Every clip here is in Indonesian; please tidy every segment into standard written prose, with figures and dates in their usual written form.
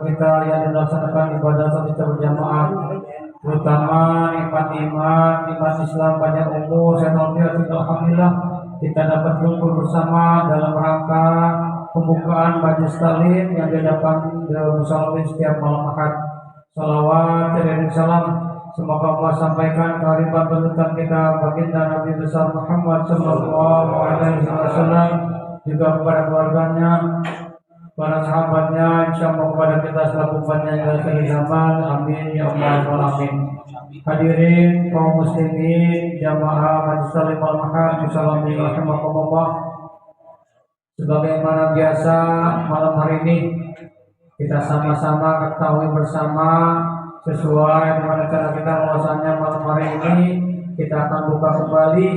Kita yang melaksanakan ibadah salat berjamaah, terutama nikmat iman, nikmat Islam, banyak umur, alhamdulillah kita dapat kumpul bersama dalam rangka pembukaan majelis taklim yang diadakan di Musalla setiap malam Ahad. Salawat dan salam semoga Allah sampaikan kehadiran panutan kita baginda Nabi besar Muhammad sallallahu alaihi wasallam, juga kepada keluarganya, para sahabatnya, insyaallah kepada kita selaku umatnya hingga akhir zaman. Amin ya Allah alamin. Hadirin kaum muslimin jamaah majelis taklim al-mahad musallami rahimakumullah. Sebagaimana biasa malam hari ini kita sama-sama ketahui bersama sesuai dengan cara kita bahwasanya malam hari ini kita akan buka kembali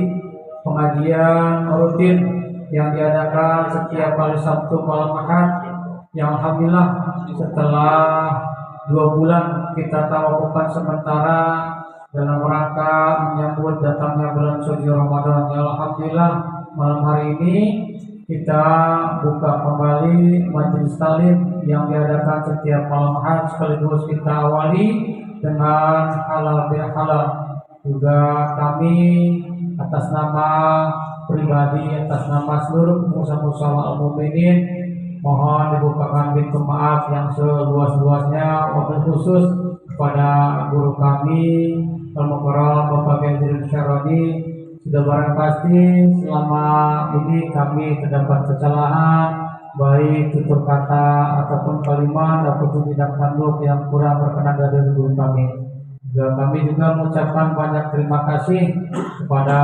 pengajian rutin yang diadakan setiap kali Sabtu malam Ahad, yang alhamdulillah setelah 2 bulan kita tawakukan sementara dalam rangka menyambut datangnya bulan suci Ramadan. Ya alhamdulillah malam hari ini kita buka kembali majelis taklim yang diadakan setiap malam Ahad, sekaligus kita awali dengan halal bihalal. Juga kami atas nama pribadi, atas nama seluruh pengusaha al-mukminin, mohon dibukakan pintu maaf yang seluas-luasnya, wabil khusus kepada guru kami Al-Mukarram Bapak Genzir Syaroni. Sudah barang pasti selama ini kami terdapat kesalahan, baik tutur kata ataupun kalimat ataupun tindak tanduk yang kurang berkenan dari guru kami. Juga kami juga mengucapkan banyak terima kasih kepada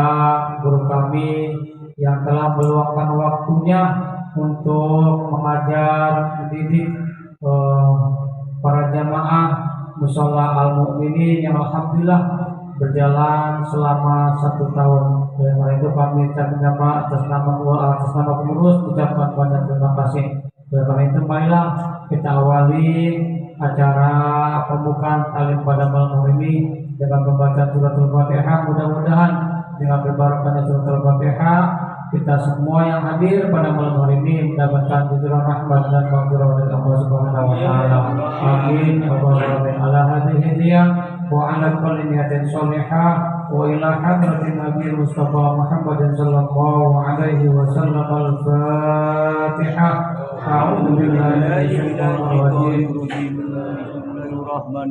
guru kami yang telah meluangkan waktunya untuk mengajar, mendidik para jamaah Musalla al-Mukminin yang alhamdulillah berjalan selama 1 tahun. Oleh karena itu kami atas nama pengurus ucapkan banyak terima kasih. Oleh karena itu marilah kita awali acara pembukaan taklim pada malam hari ini dengan membaca suratul Fatihah. Mudah-mudahan dengan berbarakahnya suratul Fatihah kita semua yang hadir pada malam hari ini mendapatkan tujuan rahmat dan maghfirah dari Allah Subhanahu wa taala. Amin ya rabbal alamin. Ala hadhihi hidayah wa ala kulli niyatin shalihah wa ila hadratin Nabi Mustafa Muhammadin sallallahu alaihi wasallam. Al-Fatihah. A'udzu billahi minasyaitonir rajim.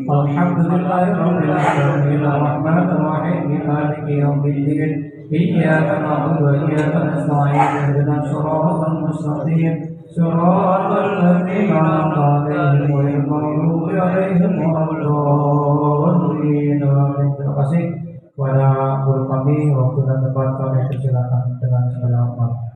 Alhamdulillahirabbil alamin arrahmanir rahim maliki yaumiddin. Iyyaka na'budu wa iyyaka nasta'in ihdinas siratal mustaqim siratal ladzina an'amta 'alaihim ghairil maghdubi 'alaihim waladdallin. Terima kasih kepada guru kami. Waktu dan tempat kami persilakan dengan segala hormat.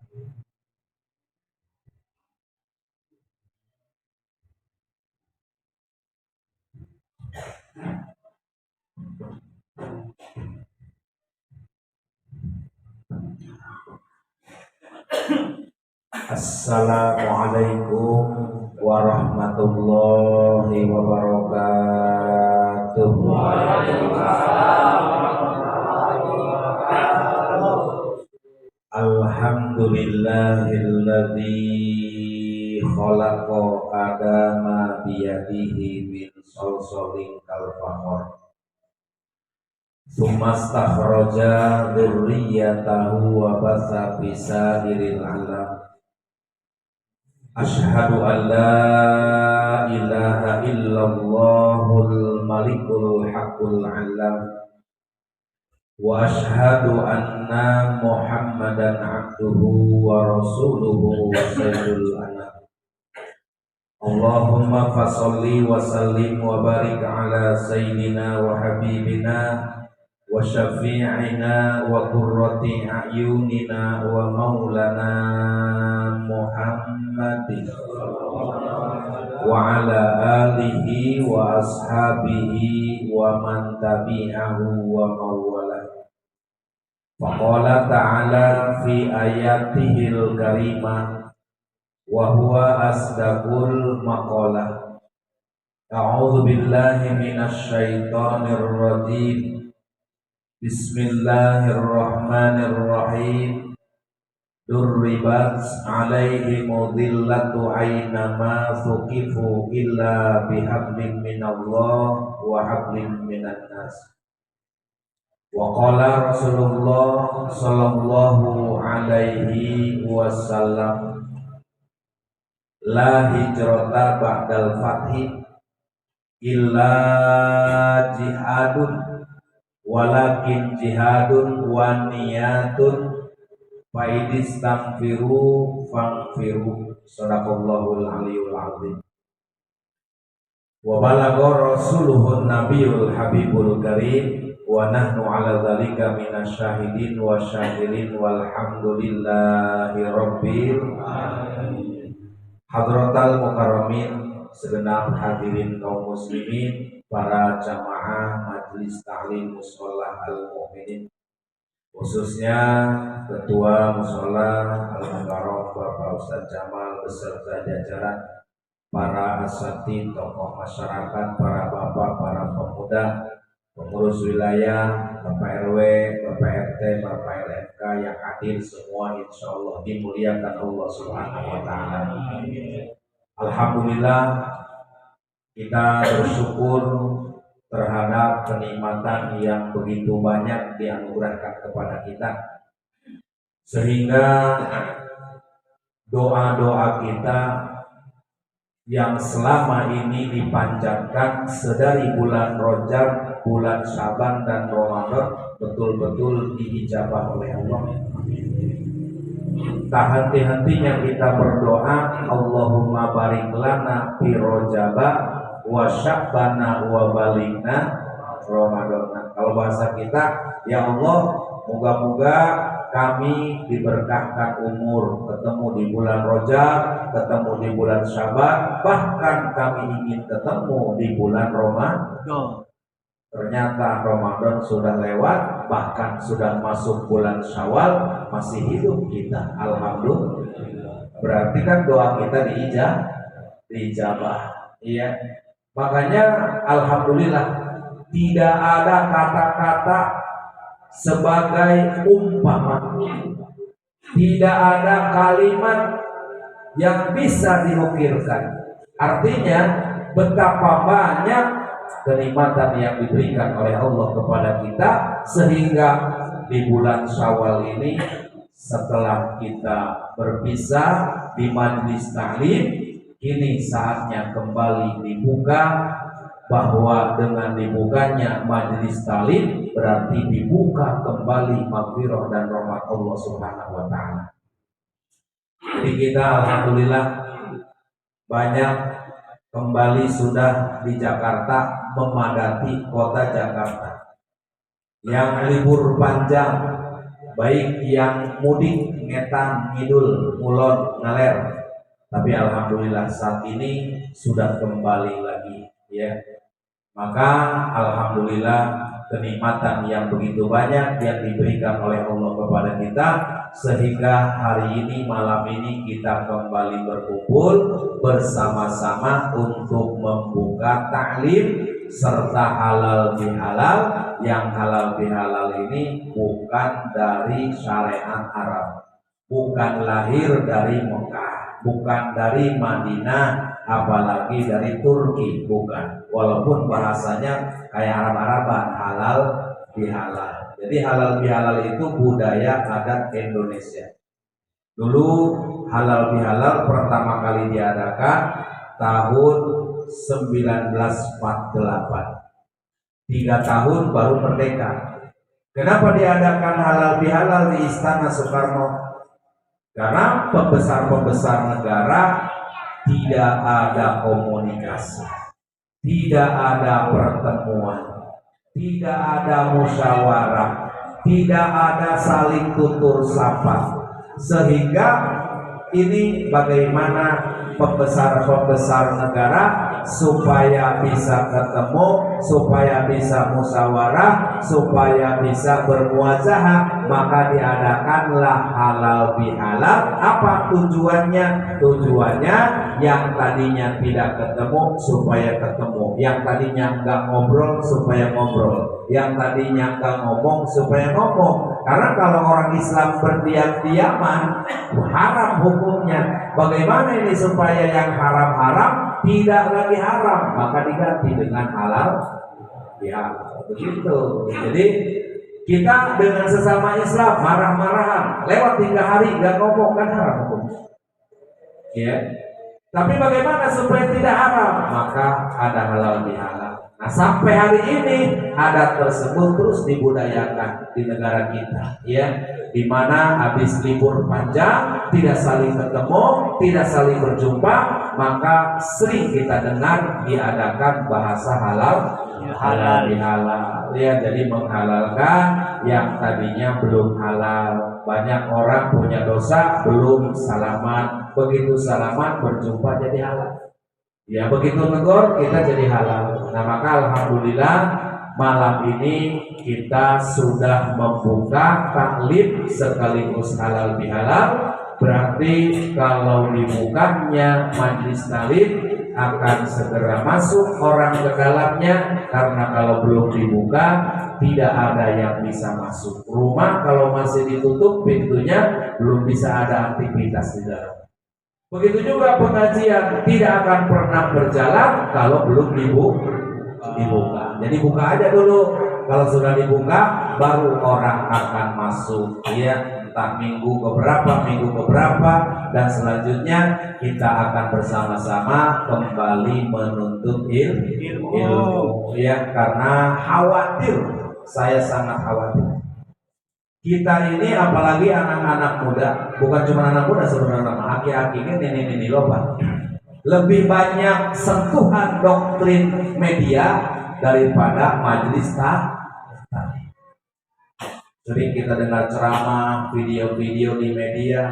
Assalamualaikum warahmatullahi wabarakatuh. Alhamdulillahilladzi khalaqa adama biyadihi min salsalin kal fakhar. Sumastakhraja dzurriyyatahu wa basa bisairil alam. Asyhadu an la ilaha illallahul malikul haqqul alam. Wa asyhadu anna Muhammadan abduhu wa rasuluhu wa sayyidul anam. Allahumma fasholli wa sallim wa barik ala sayyidina wa habibina wa وشفيعنا وقرة أعيننا ومولانا محمد وعلى آله وأصحابه ومن تبعه وموالاه. فقال تعالى في آياته الكريمة وهو أصدق المقالة: أعوذ بالله من الشيطان الرجيم بسم الله الرحمن الرحيم ضربت عليهم الذلة أينما ثقفوا إلا بحبل من الله وحبل من الناس. وقال رسول الله صلى الله عليه وسلم: لا هجرة بعد الفتح إلا جهاد ولكن جهاد ونيات فإذستغفروا فاغفروا. Sadaqallahul aliyul azim. Wa balagha rasuluhun nabiyul habibul karim wa nahnu ala dzalika minasyahidin wa syakirin walhamdulillahi rabbil alamin. Hadratal mukarramin, segenap hadirin kaum muslimin, para jamaah majelis taklim musholah al-mu'minin, khususnya Ketua Musholah Al-Mukarram Bapak Ustadz Jamal beserta jajaran, para asatidz, tokoh masyarakat, para bapak, para pemuda, pengurus wilayah, Bapak RW, Bapak RT, Bapak LMK yang hadir semua, insya Allah dimuliakan Allah Subhanahu wa Ta'ala. Alhamdulillah, kita bersyukur terhadap kenikmatan yang begitu banyak dianugerahkan kepada kita, sehingga doa-doa kita yang selama ini dipanjatkan sedari bulan Rajab, bulan Syaban dan Ramadan betul-betul diijabah oleh Allah. Tak henti-hentinya kita berdoa, Allahumma barik lana fi Rajaba wa Sya'bana wa balighna Ramadan. Kalau bahasa kita, ya Allah, moga-moga kami diberkahkan umur, ketemu di bulan Rajab, ketemu di bulan Syaban, bahkan kami ingin ketemu di bulan Ramadan. Ternyata Ramadan sudah lewat, bahkan sudah masuk bulan Syawal, masih hidup kita. Alhamdulillah. Berarti kan doa kita diijabah. Iya. Makanya alhamdulillah, tidak ada kata-kata sebagai umpama, tidak ada kalimat yang bisa diukirkan. Artinya betapa banyak kenikmatan yang diberikan oleh Allah kepada kita, sehingga di bulan Syawal ini setelah kita berpisah di majelis taklim, kini saatnya kembali dibuka, bahwa dengan dibukanya majelis taklim berarti dibuka kembali maghfirah dan rahmat Allah Subhanahu wa Ta'ala. Jadi kita alhamdulillah banyak kembali sudah di Jakarta, memadati kota Jakarta. Yang libur panjang, baik yang mudik, ngetan, ngidul, ngulon, ngaler, tapi alhamdulillah saat ini sudah kembali lagi, ya. Maka alhamdulillah kenikmatan yang begitu banyak yang diberikan oleh Allah kepada kita, sehingga hari ini, malam ini kita kembali berkumpul bersama-sama untuk membuka taklim serta halal bihalal. Yang halal bihalal ini bukan dari syariat Arab, bukan lahir dari Mekah, bukan dari Madinah, apalagi dari Turki, bukan. Walaupun bahasanya kayak Arab-Araban, halal bihalal. Jadi halal bihalal itu budaya adat Indonesia. Dulu halal bihalal pertama kali diadakan tahun 1948. 3 tahun baru merdeka. Kenapa diadakan halal bihalal di Istana Soekarno? Karena pembesar-pembesar negara tidak ada komunikasi, tidak ada pertemuan. tidak ada musyawarah, tidak ada saling tutur sapa. Sehingga ini bagaimana pembesar-pembesar negara supaya bisa ketemu, supaya bisa musyawarah, supaya bisa bermuazahah, maka diadakanlah halal bihalal. Apa tujuannya? Tujuannya yang tadinya tidak ketemu supaya ketemu, yang tadinya nggak ngobrol supaya ngobrol, yang tadinya nggak ngomong supaya ngomong. Karena kalau orang Islam berdiam-diaman, haram hukumnya. Bagaimana ini supaya yang haram-haram tidak lagi haram, maka diganti dengan halal. Ya, begitu. Jadi kita dengan sesama Islam marah-marahan, lewat 3 hari nggak ngomong, kan haram hukumnya. Ya. Tapi bagaimana supaya tidak haram? Maka ada halal bihalal. Nah, sampai hari ini adat tersebut terus dibudayakan di negara kita, ya, di mana habis libur panjang tidak saling ketemu, tidak saling berjumpa, maka sering kita dengar diadakan bahasa halal bihalal, ya, jadi menghalalkan yang tadinya belum halal. Banyak orang punya dosa belum salaman, begitu salaman berjumpa jadi halal. Ya, begitu negor kita jadi halal. Nah, maka alhamdulillah malam ini kita sudah membuka taklim sekaligus halal bihalal. Berarti kalau dibukanya majlis taklim akan segera masuk orang ke dalamnya, karena kalau belum dibuka tidak ada yang bisa masuk. Rumah kalau masih ditutup pintunya, belum bisa ada aktivitas di dalam. Begitu juga pengajian tidak akan pernah berjalan kalau belum dibuka. Jadi buka aja dulu. Kalau sudah dibuka, baru orang akan masuk. Ya, entah minggu keberapa, dan selanjutnya kita akan bersama-sama kembali menuntut ilmu. Ya, karena khawatir, saya sangat khawatir. Kita ini apalagi anak-anak muda, bukan cuma anak muda sebenarnya, aki-aki ini loba. Lebih banyak sentuhan doktrin media daripada majelis taklim. Sering kita dengar ceramah, video-video di media,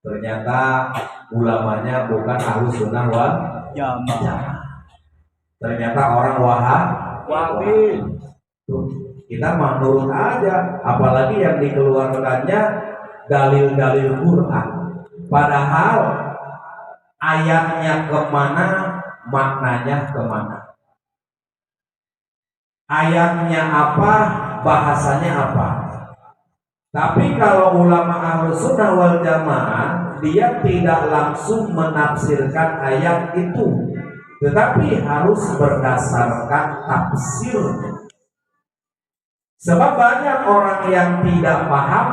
ternyata ulamanya bukan Ahlus Sunnah wal Jamaah. Ternyata orang Wahabi. Kita mah nurut aja, apalagi yang dikeluarkannya dalil-dalil Quran. Padahal ayatnya kemana, maknanya kemana. Ayatnya apa, bahasanya apa. Tapi kalau ulama Ahlus Sunnah wal Jamaah, dia tidak langsung menafsirkan ayat itu, tetapi harus berdasarkan tafsirnya. Sebab banyak orang yang tidak paham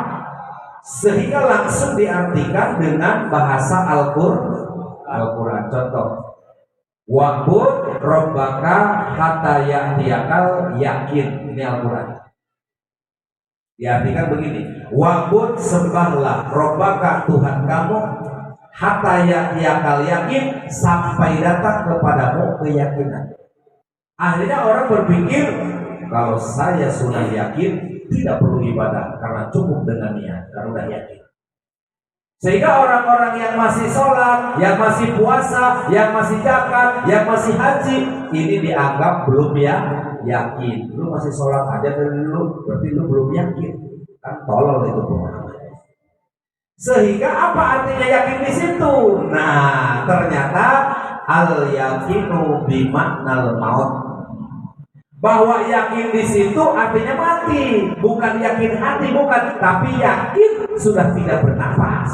sehingga langsung diartikan dengan bahasa Al-Quran. Contoh, wa'bud rabbaka hatta ya'tiyakal yakin. Ini Al-Quran. Diartikan begini, wa'bud sembahlah rabbaka Tuhan kamu hatta ya'tiyakal yakin, sampai datang kepadamu keyakinan. Akhirnya orang berpikir, kalau saya sudah yakin, tidak perlu ibadah karena cukup dengan niat, karena sudah yakin. Sehingga orang-orang yang masih sholat, yang masih puasa, yang masih zakat, yang masih haji, ini dianggap belum yakin. Lu masih sholat aja dulu, berarti lu belum yakin. Kan tolol itu pemahaman. Sehingga apa artinya yakin di situ? Nah, ternyata al yakinu bimaknal maut. Bahwa yakin di situ artinya mati, bukan yakin hati, bukan, tapi yakin sudah tidak bernafas.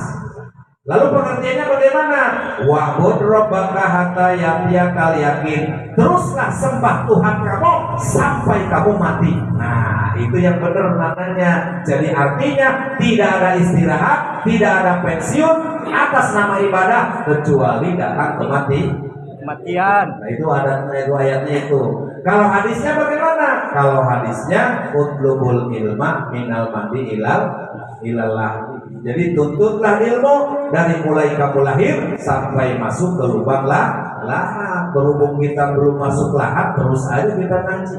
Lalu pengertiannya bagaimana? Wa'bud rabbaka hatta ya'tiyakal yakin. Teruslah sembah Tuhan kamu sampai kamu mati. Nah, itu yang benar maknanya. Jadi artinya tidak ada istirahat, tidak ada pensiun atas nama ibadah kecuali datang kematian. Nah, itu ayatnya itu. Kalau hadisnya bagaimana? Kalau hadisnya utlubul ilma minal mahdi ilallah. Jadi tuntutlah ilmu dari mulai kamu lahir sampai masuk ke lubang lahat. Berhubung kita belum masuk lahat, terus aja kita ngaji.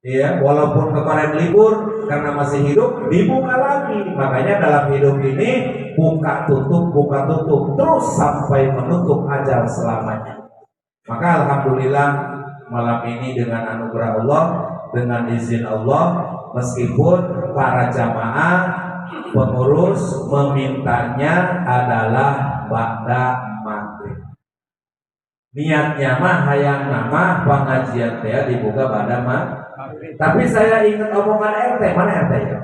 Ya, walaupun kemarin libur karena masih hidup dibuka lagi. Makanya dalam hidup ini buka tutup terus sampai menutup ajal selamanya. Maka alhamdulillah malam ini dengan anugerah Allah, dengan izin Allah, meskipun para jamaah pengurus memintanya adalah ba'da maghrib. Niatnya mah hayang nama pengajian teh dibuka ba'da maghrib. Tapi saya ingat omongan RT, mana RT ya?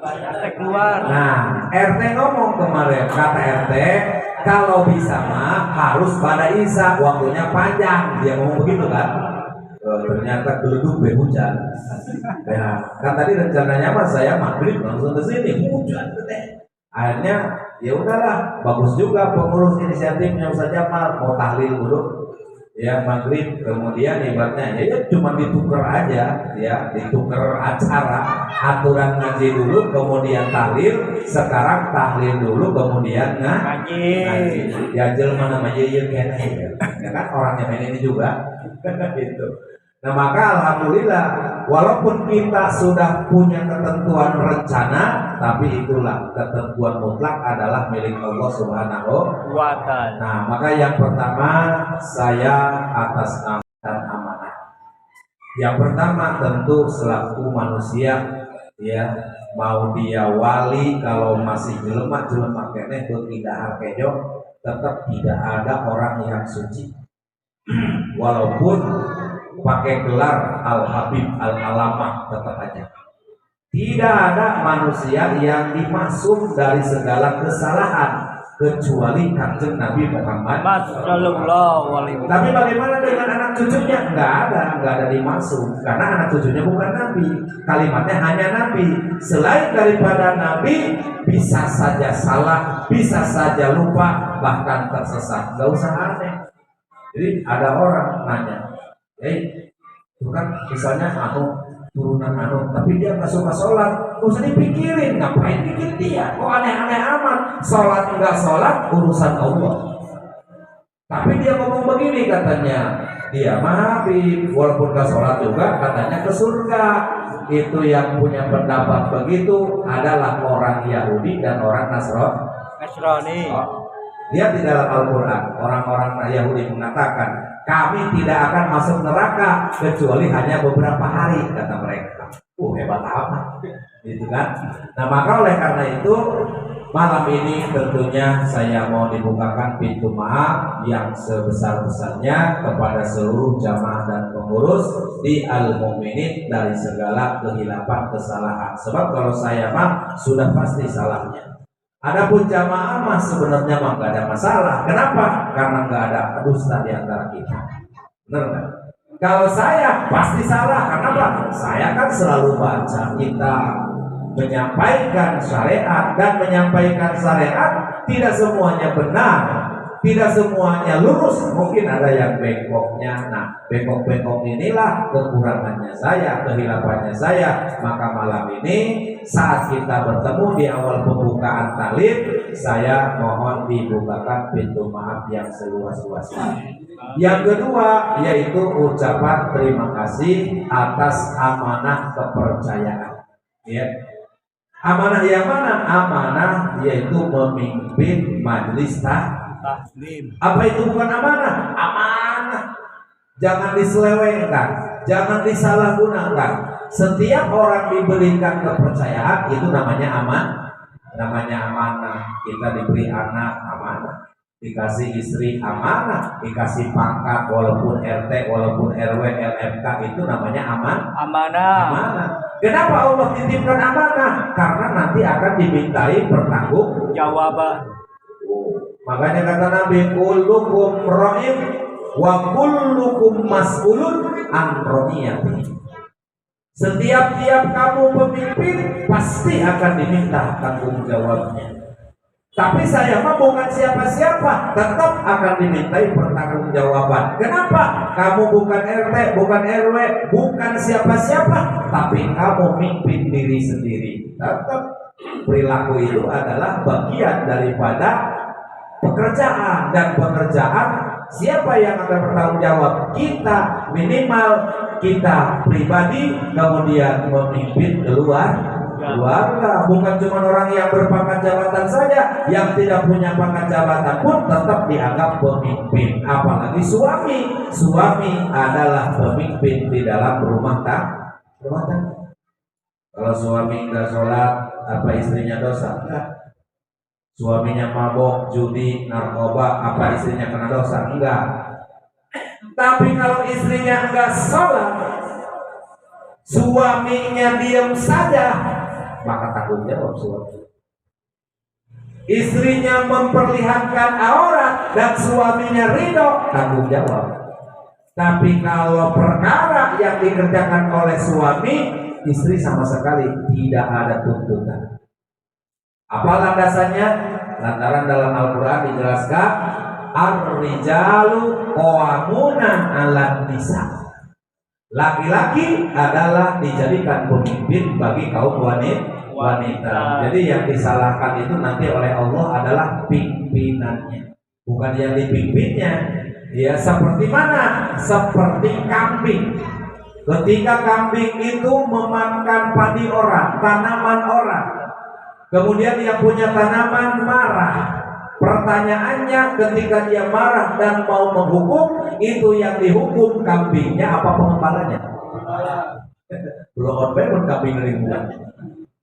RT keluar. Nah, RT ngomong kemarin, kata RT, kalau bisa mah harus pada Isya, waktunya panjang. Dia ngomong begitu kan? Ternyata geleduk hujan. Ya, kan tadi rencananya mah saya maghrib langsung ke sini, hujan gede. Akhirnya ya udahlah, bagus juga pengurus inisiatifnya Ustaz Jamal mau tahlil dulu. Ya maghrib, kemudian ibaratnya ya cuma ditukar aja, ya ditukar acara, aturan ngaji dulu kemudian tahlil, sekarang tahlil dulu kemudian ngaji. Ya jelma namanya ya kene ya kan, orangnya ini juga gitu. Nah maka alhamdulillah walaupun kita sudah punya ketentuan rencana, tapi itulah ketentuan mutlak adalah milik Allah Subhanahu wa Ta'ala. Nah maka yang pertama saya atas nama dan amanah. Yang pertama tentu selaku manusia, ya mau dia wali kalau masih jelema keneh tidak harkejo, tetap tidak ada orang yang suci. Walaupun pakai gelar Al-Habib Al-Alamah tetap aja tidak ada manusia yang dimaksum dari segala kesalahan kecuali Kanjeng Nabi Muhammad sallallahu alaihi wasallam. Tapi bagaimana dengan anak cucunya? Nggak ada dimaksum karena anak cucunya bukan Nabi, kalimatnya hanya Nabi. Selain daripada Nabi bisa saja salah, bisa saja lupa, bahkan tersesat. Nggak usah aneh. Jadi ada orang nanya, itu kan misalnya turunan tapi dia nggak suka sholat, nggak usah dipikirin, ngapain pikir dia? Kok aneh-aneh amat? Sholat nggak sholat urusan Allah. Tapi dia ngomong begini katanya, dia mah walaupun nggak sholat juga katanya ke surga. Itu yang punya pendapat begitu adalah orang Yahudi dan orang Nasrani. Lihat di dalam Al-Quran, orang-orang Yahudi mengatakan, kami tidak akan masuk neraka kecuali hanya beberapa hari, kata mereka. Hebat amat, gitu kan? Nah maka oleh karena itu malam ini tentunya saya mau dibukakan pintu maaf yang sebesar-besarnya kepada seluruh jamaah dan pengurus di Al-Mu'minin dari segala kehilapan kesalahan. Sebab kalau saya mah sudah pasti salahnya. Adapun jamaah mah sebenarnya mah nggak ada masalah. Kenapa? Karena nggak ada dusta di antara kita. Benar nggak? Kalau saya pasti salah. Kenapa? Saya kan selalu baca kitab, menyampaikan syariat, dan menyampaikan syariat tidak semuanya benar, tidak semuanya lurus. Mungkin ada yang bengkoknya. Nah, bengkok-bengkok inilah kekurangannya saya, kehilafannya saya. Maka malam ini saat kita bertemu di awal pembukaan tahlil, saya mohon dibukakan pintu maaf yang seluas-luasnya. Yang kedua yaitu ucapan terima kasih atas amanah kepercayaan. Ya. Amanah yang mana? Amanah yaitu memimpin majelis taklim. Apa itu bukan amanah? Amanah. Jangan diselewengkan, jangan disalahgunakan. Setiap orang diberikan kepercayaan itu namanya amanah. Kita diberi anak amanah, dikasih istri amanah, dikasih pangkat walaupun RT, walaupun RW, LMK itu namanya amanah. Kenapa Allah titipkan amanah? Karena nanti akan dimintai pertanggungjawaban. Makanya kata Nabi, kullukum ra'in wa kullukum mas'ulun an ra'iyati. Setiap kamu pemimpin pasti akan diminta tanggung jawabnya. Tapi saya mah bukan siapa-siapa, tetap akan dimintai pertanggungjawaban. Kenapa? Kamu bukan RT, bukan RW, bukan siapa-siapa, tapi kamu mimpin diri sendiri. Tetap perilaku itu adalah bagian daripada pekerjaan, dan pekerjaan siapa yang akan bertanggung jawab? Kita. Minimal kita pribadi, kemudian memimpin keluarga. Bukan cuma orang yang berpangkat jabatan saja, yang tidak punya pangkat jabatan pun tetap dianggap pemimpin. Apalagi suami adalah pemimpin di dalam rumah tangga. Kalau suami nggak sholat, apa istrinya dosa? Enggak. Suaminya mabok, judi, narkoba, apa istrinya kena dosa? Enggak. Tapi kalau istrinya enggak sholat, suaminya diam saja, maka tanggung jawab suami. Istrinya memperlihatkan aurat dan suaminya ridho, tanggung jawab. Tapi kalau perkara yang dikerjakan oleh suami, istri sama sekali tidak ada tuntutan. Apa landasannya? Lantaran dalam Al-Quran dijelaskan ar-rijalu qawwamuna 'alan nisa. Laki-laki adalah dijadikan pemimpin bagi kaum wanita. Jadi yang disalahkan itu nanti oleh Allah adalah pimpinannya, bukan yang dipimpinnya. Ya seperti mana? Seperti kambing. Ketika kambing itu memakan padi orang, tanaman orang, kemudian yang punya tanaman marah. Pertanyaannya, ketika dia marah dan mau menghukum, itu yang dihukum kambingnya apa pengembalanya? Belum on pun kambing ribuan,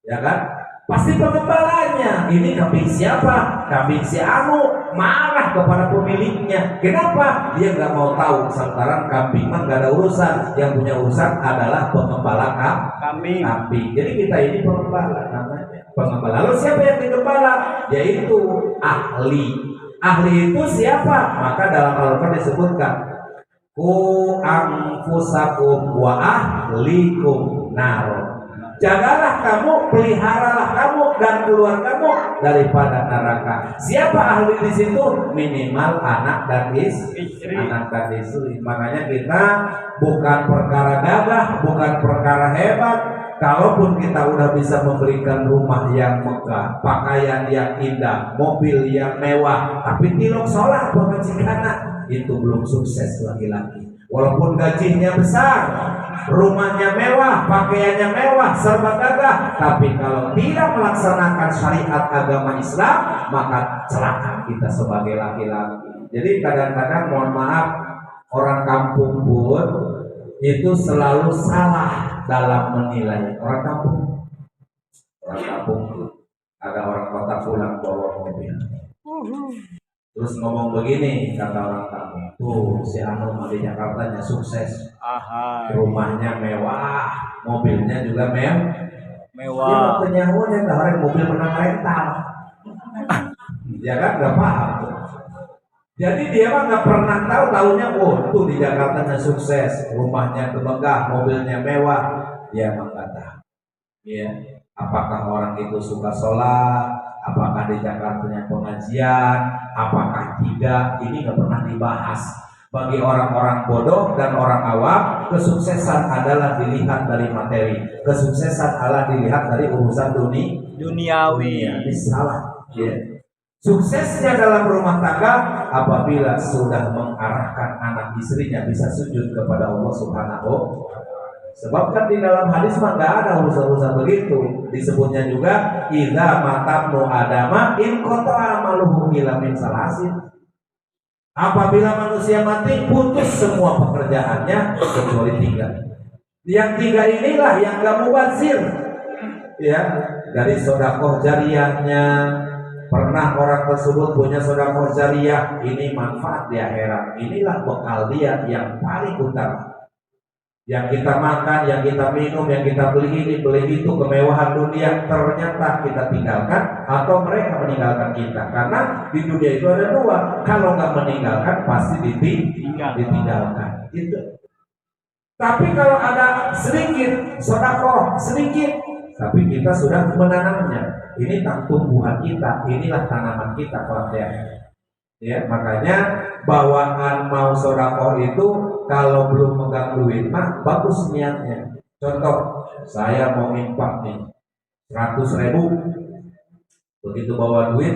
ya kan? Pasti pengembalanya. Ini kambing siapa? Kambing si Anu. Marah kepada pemiliknya. Kenapa? Dia nggak mau tahu. Sekarang kambing mah nggak ada urusan. Yang punya urusan adalah pengembala kambing. Jadi kita ini pengembala namanya. Pengembala. Lalu siapa yang digembala? Yaitu ahli. Ahli itu siapa? Maka dalam Al-Quran disebutkan ku anfusakum wa ahlikum nar. Jagalah kamu, peliharalah kamu dan keluargamu daripada neraka. Siapa ahli di situ? Minimal anak dan istri. Anak dan istri. Makanya kita bukan perkara gagah, bukan perkara hebat. Kalaupun kita udah bisa memberikan rumah yang megah, pakaian yang indah, mobil yang mewah, tapi tilok sholat pemajikana, itu belum sukses laki-laki. Walaupun gajinya besar, rumahnya mewah, pakaiannya mewah, serba gagah, tapi kalau tidak melaksanakan syariat agama Islam, maka celaka kita sebagai laki-laki. Jadi kadang-kadang mohon maaf, orang kampung pun itu selalu salah dalam menilai. Orang kampung ada orang kota pulang bawa mobil, terus ngomong begini, kata orang kampung, tuh si Anu di Jakartanya sukses, rumahnya mewah, mobilnya juga mewah. Dia punya tawarin mobil menang rental, ya kan nggak paham. Jadi dia mah nggak pernah tahunya, tuh di Jakartanya sukses, rumahnya megah, mobilnya mewah. Dia mah nggak tahu. Ya, apakah orang itu suka sholat? Apakah di Jakartanya pengajian? Apakah tidak? Ini nggak pernah dibahas. Bagi orang-orang bodoh dan orang awam, kesuksesan adalah dilihat dari materi. Kesuksesan adalah dilihat dari urusan duniawi. Ini salah. Ya. Suksesnya dalam rumah tangga apabila sudah mengarahkan anak istrinya bisa sujud kepada Allah Subhanahu. Sebab kan di dalam hadis mah nggak ada urusan-urusan begitu. Disebutnya juga idza matabnu adama in qata'a amaluhu illa min salasin. Apabila manusia mati, putus semua pekerjaannya kecuali 3. Yang 3 inilah yang gak mubazir. Ya, dari sedekah jariyahnya. Pernah orang tersebut punya sedekah jariyah, ini manfaat di akhirat. Inilah bekal dia yang paling utama. Yang kita makan, yang kita minum, yang kita beli ini, beli itu, kemewahan dunia, ternyata kita tinggalkan atau mereka meninggalkan kita. Karena di dunia itu ada 2, kalau nggak meninggalkan pasti ditinggalkan. Itu. Tapi kalau ada sedikit sedekah, sedikit, tapi kita sudah menanamnya. Ini tumbuhan kita, inilah tanaman kita kelak ya. Ya, makanya bawaan mau sedekah itu kalau belum megang duit mah bagus niatnya. Contoh, saya mau infak nih 100.000. Begitu bawa duit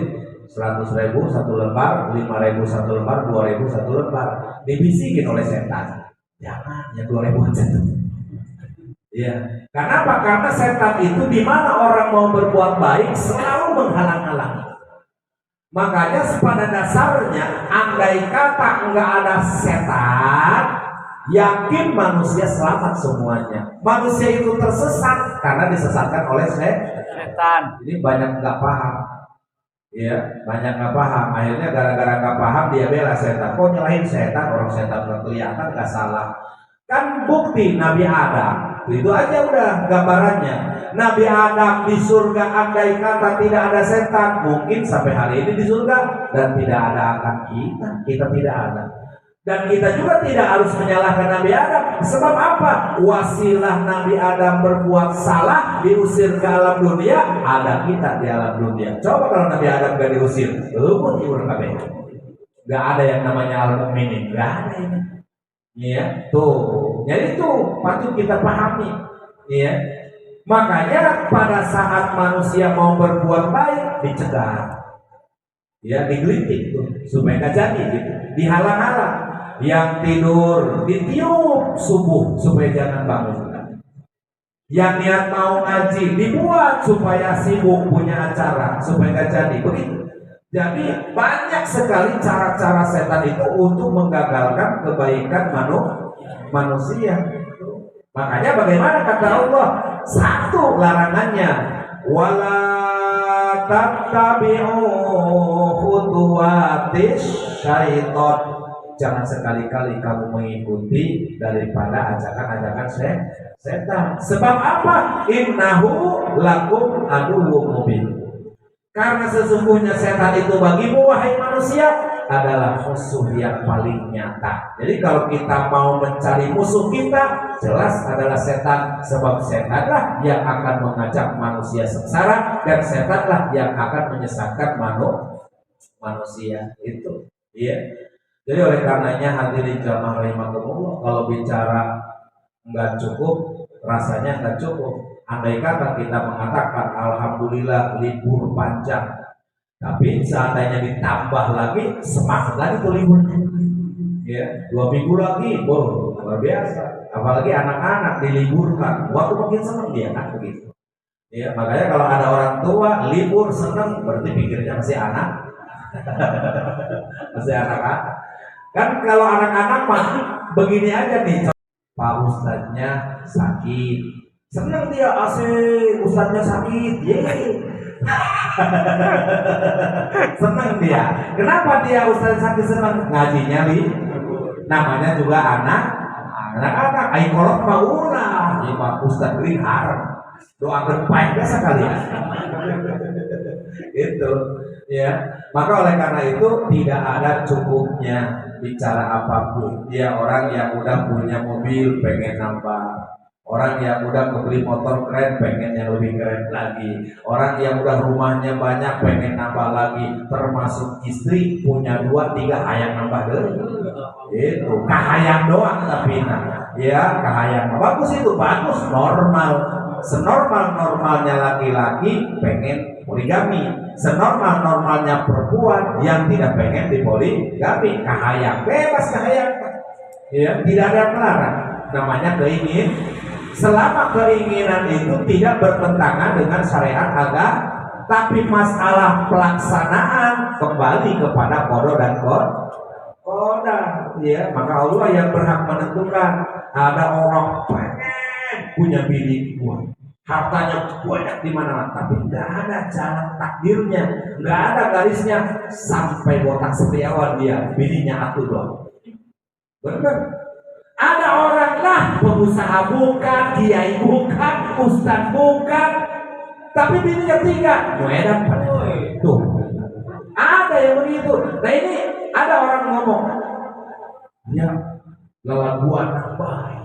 100.000 satu lembar, 5.000 satu lembar, 2.000 satu lembar, dibisikin oleh setan. Jangan yang 2000 saja. Ya, karena apa? Karena setan itu di mana orang mau berbuat baik selalu menghalang-halangi. Makanya pada dasarnya, andai kata enggak ada setan, yakin manusia selamat semuanya. Manusia itu tersesat karena disesatkan oleh setan. Ini banyak nggak paham, ya banyak nggak paham. Akhirnya gara-gara nggak paham dia bela setan. Kok nyalahin setan? Orang setan nggak kelihatan, nggak salah. Kan bukti Nabi Adam itu aja udah gambarannya. Nabi Adam di surga, andai kata tidak ada setan, mungkin sampai hari ini di surga. Dan tidak ada akan kita tidak ada. Dan kita juga tidak harus menyalahkan Nabi Adam. Sebab apa? Wasilah Nabi Adam berbuat salah, diusir ke alam dunia, ada kita di alam dunia. Coba kalau Nabi Adam gak diusir, gak ada yang namanya al-mu'minin, gak ada ini. Ya, tuh. Jadi tuh patut kita pahami, ya. Makanya pada saat manusia mau berbuat baik dicegah, ya digelitik tuh supaya nggak jadi, gitu. Dihalang-halang. Yang tidur ditiup subuh supaya jangan bangun. Yang niat mau ngaji dibuat supaya sibuk punya acara supaya nggak jadi, begitu. Jadi banyak sekali cara-cara setan itu untuk menggagalkan kebaikan manusia. Makanya bagaimana kata Allah? Satu larangannya, wala tattabi'u khutuwatis syaiton. Jangan sekali-kali kamu mengikuti daripada ajakan-ajakan setan. Sebab apa? Innahu lakum aduwwum mubin. Karena sesungguhnya setan itu bagimu wahai manusia adalah musuh yang paling nyata. Jadi kalau kita mau mencari musuh kita, jelas adalah setan. Sebab setanlah yang akan mengajak manusia sengsara, dan setanlah yang akan menyesatkan manusia. Itu, iya. Jadi oleh karenanya hadirin jamaah rahimakumullah, kalau bicara nggak cukup, rasanya nggak cukup. Andai kata kita mengatakan alhamdulillah libur panjang, tapi seandainya ditambah lagi semangat lagi tuh liburnya, ya 2 minggu lagi, luar biasa. Apalagi anak-anak diliburkan, waktu makin senang dia kan begitu. Ya makanya kalau ada orang tua libur senang, berarti pikirnya masih anak, masih anak-anak. Kan kalau anak-anak mah begini aja nih, Pak Ustadznya sakit. Senang dia, asik, ustadznya sakit, senang dia. Kenapa dia ustadz sakit senang? Ngajinya namanya juga anak-anak. Aikolot maulah, Pak Ustadz Green haram. Doakan baik sekalian. Itu, ya. Maka oleh karena itu tidak ada cukupnya bicara apapun. Dia orang yang udah punya mobil pengen nambah. Orang yang udah membeli motor keren pengen yang lebih keren lagi. Orang yang udah rumahnya banyak pengen nambah lagi. Termasuk istri punya 2-3 hayang nambah deh. Itu kahayang doang tapi ya kahayang bagus, itu bagus, normal. Senormal-normalnya laki-laki pengen poligami. Senormal-normalnya perempuan yang tidak pengen dipoligami. Kahayang, bebas kahayang. Ya, tidak ada yang melarang. Namanya keinginan. Selama keinginan itu tidak bertentangan dengan syariat agama, tapi masalah pelaksanaan kembali kepada qada dan qadar. Ya, maka Allah yang berhak menentukan. Ada orang pengen punya bini dua, hartanya banyak di mana, tapi nggak ada jalan takdirnya, nggak ada garisnya, sampai botak setiawan dia, bininya atuh doang. Benar? Ada orang lah, pengusaha bukan, kiai bukan, ustaz bukan, tapi bininya 3, muedan tuh. Ada yang begitu. Nah ini ada orang ngomong, ya lelaguan baik,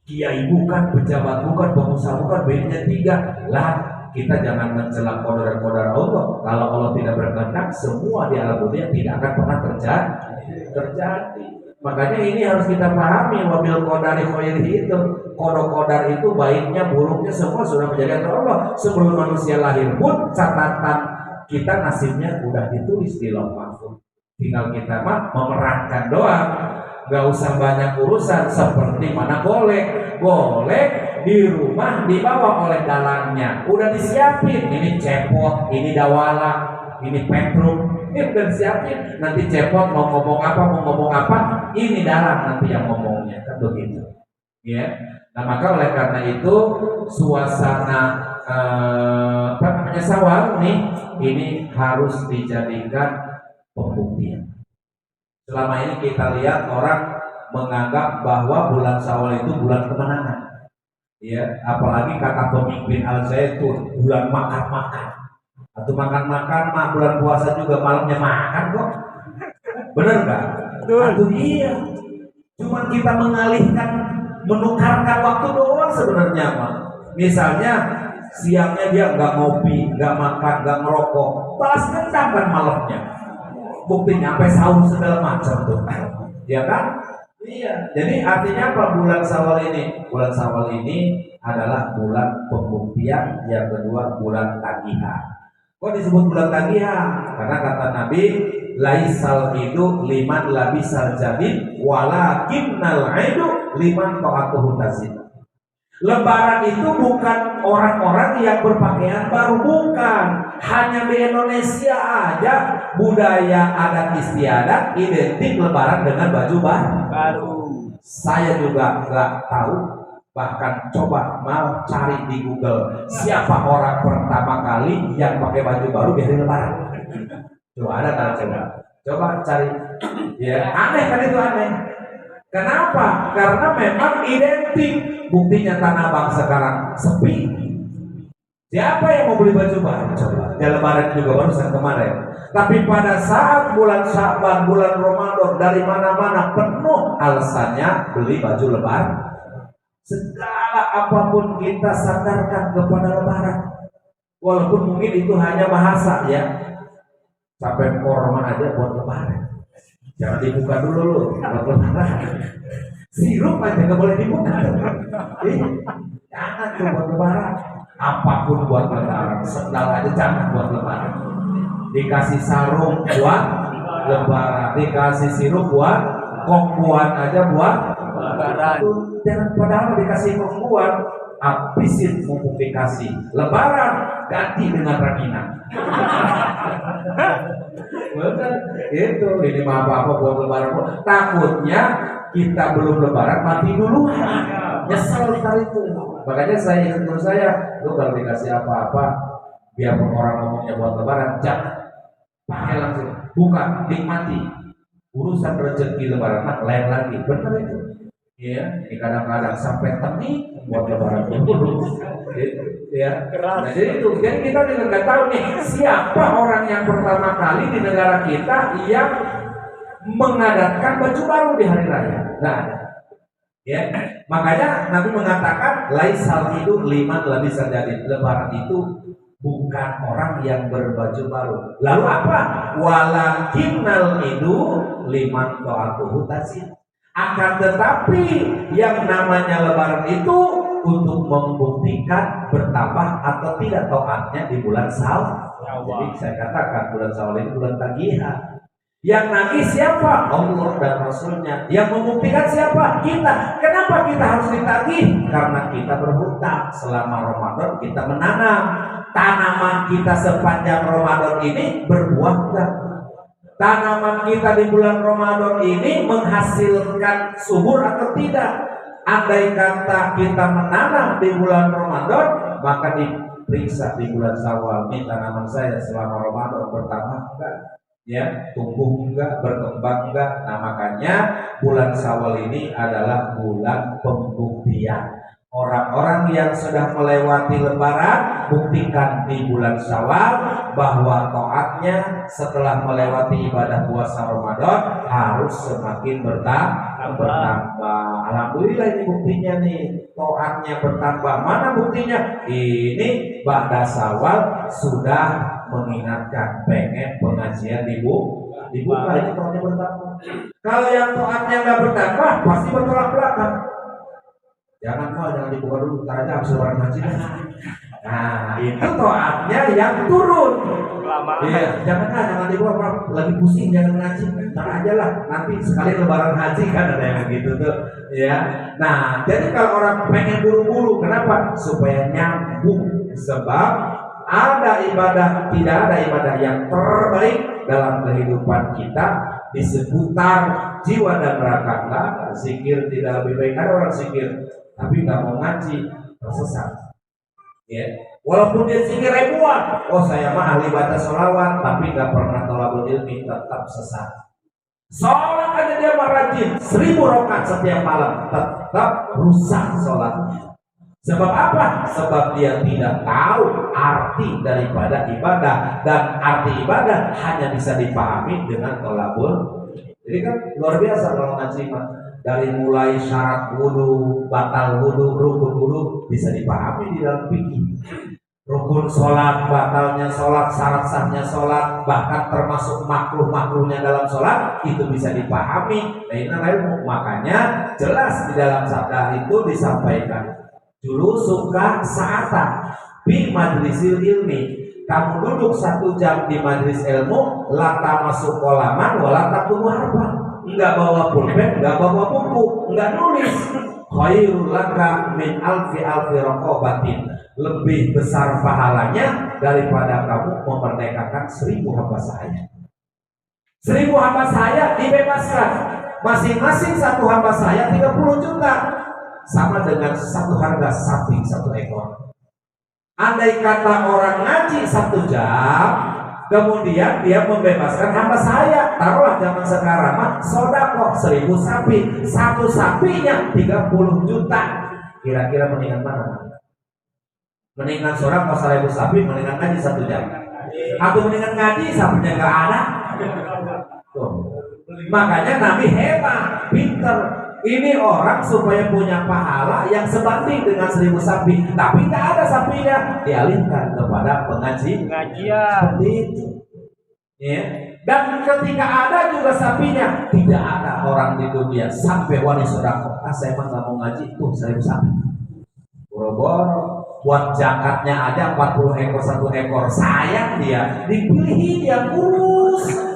kiai bukan, pejabat bukan, pengusaha bukan, bininya 3 lah. Kita jangan mencela qadar Allah. Kalau Allah tidak berkehendak, semua di alam dunia tidak akan pernah terjadi. Makanya ini harus kita pahami, wabil qadari khairihi itu. Qadar itu baiknya, buruknya semua sudah menjadi atur Allah. Sebelum manusia lahir pun catatan kita nasibnya udah ditulis di lauh mahfuz. Tinggal kita mah memerankan doang, nggak usah banyak urusan. Seperti mana golek di rumah dibawa oleh dalangnya, udah disiapin, ini cepot, ini dawala, ini petruk, ini udah disiapin. Nanti cepot mau ngomong apa, ini dalang nanti yang ngomongnya, kan begitu ya. Nah maka oleh karena itu suasana apa namanya Syawal nih, ini harus dijadikan pembuktian. Selama ini kita lihat orang menganggap bahwa bulan Syawal itu bulan kemenangan. Ya, apalagi kata pemimpin Al Zaitun, bulan makan-makan. Atau makan-makan mah bulan puasa juga malamnya makan kok. Bener nggak? Aduh iya. Cuman kita menukarkan waktu doang sebenarnya mah. Misalnya siangnya dia nggak ngopi, nggak makan, nggak ngerokok, balas dendam kan malamnya. Buktinya sampai sahur segala macam tuh, ya kan? Iya. Jadi artinya apa bulan Syawal ini? Bulan Syawal ini adalah bulan pembuktian. Yang kedua bulan tagihan. Kok disebut bulan tagihan? Karena kata Nabi, laisal idu liman labisal jadid walakinnal idu liman ta'atuhu tazid. Lebaran itu bukan orang-orang yang berpakaian baru, bukan. Hanya di Indonesia aja budaya adat istiadat identik Lebaran dengan baju baru. Saya juga nggak tahu, bahkan coba mau cari di Google siapa orang pertama kali yang pakai baju baru di hari Lebaran. Coba ada coba cari. Ya aneh kan, itu aneh. Kenapa? Karena memang identik. Buktinya Tanah Abang sekarang sepi. Siapa yang mau beli baju baru? Coba. Ya Lebaran juga barusan kemarin. Tapi pada saat bulan Sya'ban, bulan Ramadan, dari mana-mana penuh alasannya beli baju Lebaran. Segala apapun kita sandarkan kepada Lebaran. Walaupun mungkin itu hanya bahasa ya. Sampai korma aja buat Lebaran. Jangan dibuka dulu lu buat Lebaran. Sirup aja nggak boleh dibuka. Jangan tuh buat Lebaran. Apapun buat Lebaran. Sendal aja jangan buat Lebaran. Dikasih sarung buat Lebaran. Dikasih sirup buat kongkuan aja buat Lebaran. Jangan padahal dikasih kongkuan, habisin mumpung dikasih. Lebaran ganti dengan ranginang. Bener, itu ini mah apa buat Lebaran. Takutnya kita belum Lebaran mati dulu, nyesel sekali itu. Makanya saya ingat saya, lu kalau dikasih apa-apa, biarpun orang ngomongnya buat Lebaran, jangan pakai langsung, bukan nikmati. Urusan rezeki Lebaran mah lain lagi, benar itu. Iya, ini kadang-kadang sampai temi buat Lebaran dulu. Ya, nah, jadi itu. Jadi kita juga nggak tahu nih siapa orang yang pertama kali di negara kita yang mengadatkan baju baru di hari raya. Nggak ada. Ya, makanya Nabi mengatakan laisal itu liman labisa jadi. Lebaran itu bukan orang yang berbaju baru. Lalu apa? Walakinnal itu liman ta'atuhu tazid. Akan tetapi yang namanya Lebaran itu untuk membuktikan bertambah atau tidak taatnya di bulan Syawal. Jadi saya katakan bulan Syawal ini bulan tagihan. Yang nagih siapa? Allah dan Rasulnya. Yang membuktikan siapa? Kita. Kenapa kita harus ditagih? Karena kita berhutang. Selama Ramadan kita menanam. Tanaman kita sepanjang Ramadan ini berbuah enggak? Tanaman kita di bulan Ramadan ini menghasilkan subur atau tidak? Andai kata kita menanam di bulan Ramadan, maka diperiksa di bulan Syawal. Ini tanaman saya selama Ramadan bertambah enggak? Ya, tumbuh enggak, berkembang enggak? Nah, makanya bulan Syawal ini adalah bulan pembuktian. Orang-orang yang sudah melewati Lebaran, buktikan di bulan Syawal bahwa taatnya setelah melewati ibadah puasa Ramadan harus semakin bertambah. Alhamdulillah ini buktinya nih, taatnya bertambah. Mana buktinya? Ini ba'da Syawal sudah mengingatkan pengen pengajian dibuka, ini taatnya bertambah. Kalau yang taatnya nggak bertambah pasti bertolak belakang. Jangan dibuka dulu, ntar aja habis Lebaran haji. Nah itu taatnya yang turun. Kelamaan. Iya, jangan dibawa lagi pusing jangan ngaji. Ntar aja lah, nanti sekali lebaran haji kan ada yang gitu tuh. Ya. Nah, jadi kalau orang pengen buru-buru, kenapa? Supaya nyambung. Sebab ada ibadah, tidak ada ibadah yang terbaik dalam kehidupan kita di seputar jiwa dan neraka. Nggak, zikir tidak lebih baik. Ada orang zikir tapi nggak mau ngaji, tersesat. Ya, walaupun dia zikir ribuan, oh saya mah ahli baca sholawat, tapi nggak pernah tolabul ilmi, tetap sesat. Sholat aja dia mah rajin, 1000 rakaat setiap malam, tetap rusak sholatnya. Sebab apa? Sebab dia tidak tahu arti daripada ibadah, dan arti ibadah hanya bisa dipahami dengan tolabul. Jadi kan luar biasa kalau ngaji mah. Dari mulai syarat wudu, batal wudu, rukun wudu bisa dipahami di dalam fikih. Rukun sholat, batalnya sholat, syarat sahnya sholat, bahkan termasuk makruh-makruhnya dalam sholat itu bisa dipahami. Nah ini ilmu. Makanya jelas di dalam sabda itu disampaikan. Dulu suka saatan bi majlisil ilmi. Kamu duduk 1 jam di majlis ilmu, lata masuk kolaman, walata tunggu harpan. Enggak bawa pulpen, enggak bawa buku, enggak nulis. Khairul laka min alfi raqabatin. Lebih besar pahalanya daripada kamu memerdekakan 1000 hamba sahaya. 1000 hamba sahaya dibebaskan. Masing-masing 1 hamba sahaya 30 juta. Sama dengan 1 harga sapi 1 ekor. Andai kata orang ngaji 1 jam, kemudian dia membebaskan hamba saya, taruhlah zaman sekarang mah sodako 1000 sapi, 1 sapinya 30 juta. Kira-kira mendingan mana? Mendingan sodako 1000 sapi, mendingan ngaji 1 jam. Atau mendingan ngaji sapinya nggak ada. Tuh. Makanya Nabi hebat, pinter. Ini orang supaya punya pahala yang sebanding dengan 1000 sapi, tapi nggak ada sapinya, dialihkan kepada pengajian. Seperti itu. Ya. Dan ketika ada juga sapinya, tidak ada orang di dunia sampai wali sodako. Saya emang nggak mau ngaji, tuh 1000 sapi. Boro-boro buat zakatnya aja 40 ekor 1 ekor, sayang dia, dipilih dia kurus.